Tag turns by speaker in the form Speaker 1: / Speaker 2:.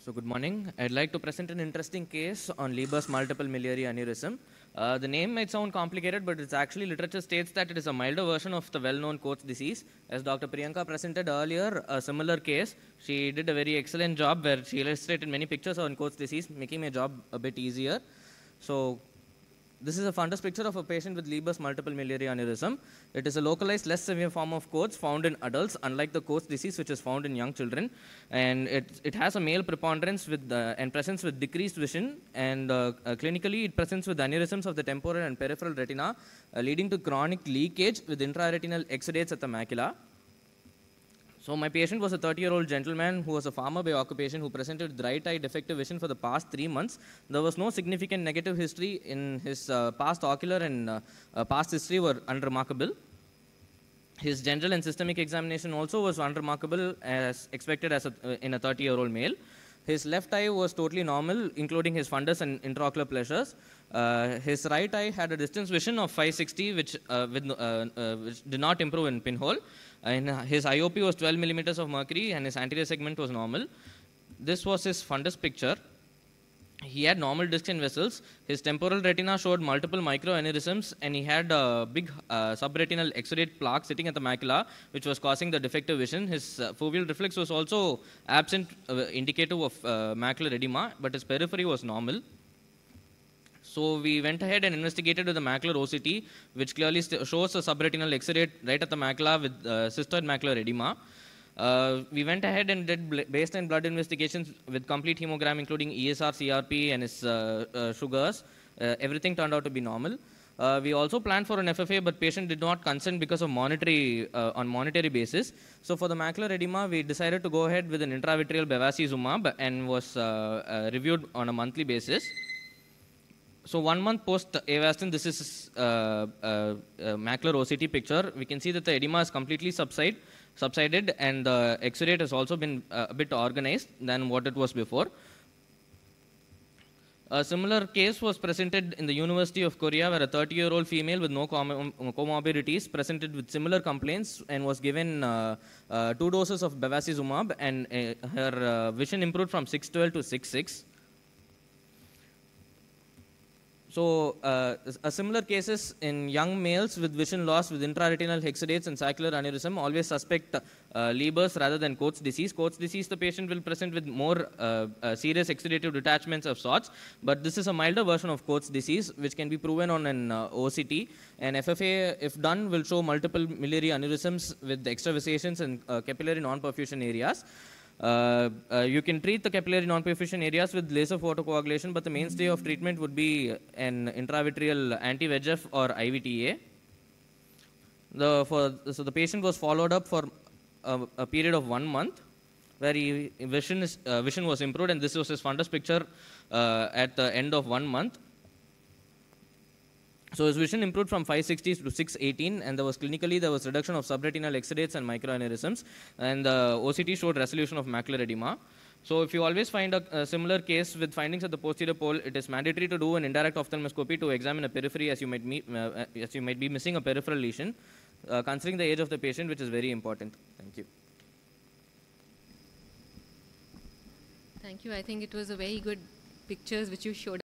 Speaker 1: So good morning. I'd like to present an interesting case on Leber's multiple miliary aneurysm. The name might sound complicated, but it's actually literature states that it is a milder version of the well-known Coats disease. As Dr. Priyanka presented earlier, a similar case, she did a very excellent job where she illustrated many pictures on Coats disease, making my job a bit easier. So this is a fundus picture of a patient with Leber's multiple miliary aneurysm. It is a localized, less severe form of Coats found in adults, unlike the Coats disease, which is found in young children. And it has a male preponderance with and presents with decreased vision. And clinically, it presents with aneurysms of the temporal and peripheral retina, leading to chronic leakage with intraretinal exudates at the macula. So my patient was a 30-year-old gentleman who was a farmer by occupation who presented with right eye defective vision for the past 3 months. There was no significant negative history in his past ocular and past history were unremarkable. His general and systemic examination also was unremarkable as expected in a 30-year-old male. His left eye was totally normal, including his fundus and intraocular pleasures. His right eye had a distance vision of 560, which did not improve in pinhole. And his IOP was 12 millimeters of mercury, and his anterior segment was normal. This was his fundus picture. He had normal discs and vessels. His temporal retina showed multiple microaneurysms, and he had a big subretinal exudate plaque sitting at the macula, which was causing the defective vision. His foveal reflex was also absent, indicative of macular edema, but his periphery was normal. So we went ahead and investigated with the macular OCT, which clearly shows a subretinal exudate right at the macula with cystoid macular edema. We went ahead and did baseline blood investigations with complete hemogram, including ESR, CRP, and his sugars. Everything turned out to be normal. We also planned for an FFA, but patient did not consent because of on monetary basis. So for the macular edema, we decided to go ahead with an intravitreal bevacizumab and was reviewed on a monthly basis. So 1 month post Avastin, this is macular OCT picture. We can see that the edema is completely subsided, and the exudate has also been a bit organized than what it was before. A similar case was presented in the University of Korea, where a 30-year-old female with no comorbidities presented with similar complaints and was given 2 doses of bevacizumab, and her vision improved from 612 to 66. So, a similar cases in young males with vision loss with intraretinal exudates and saccular aneurysm always suspect Leber's rather than Coats disease. Coats disease, the patient will present with more serious exudative detachments of sorts, but this is a milder version of Coats disease, which can be proven on an OCT. And FFA, if done, will show multiple miliary aneurysms with extravasations and capillary non-perfusion areas. You can treat the capillary non-perfusion areas with laser photocoagulation, but the mainstay of treatment would be an intravitreal anti-VEGF or IVTA. So the patient was followed up for a period of 1 month, where vision was improved, and this was his fundus picture at the end of 1 month. So his vision improved from 560 to 618, and there was reduction of subretinal exudates and microaneurysms, and the OCT showed resolution of macular edema. So if you always find a similar case with findings at the posterior pole, it is mandatory to do an indirect ophthalmoscopy to examine a periphery, as you might be missing a peripheral lesion, considering the age of the patient, which is very important. Thank you.
Speaker 2: Thank you. I think it was a very good pictures which you showed.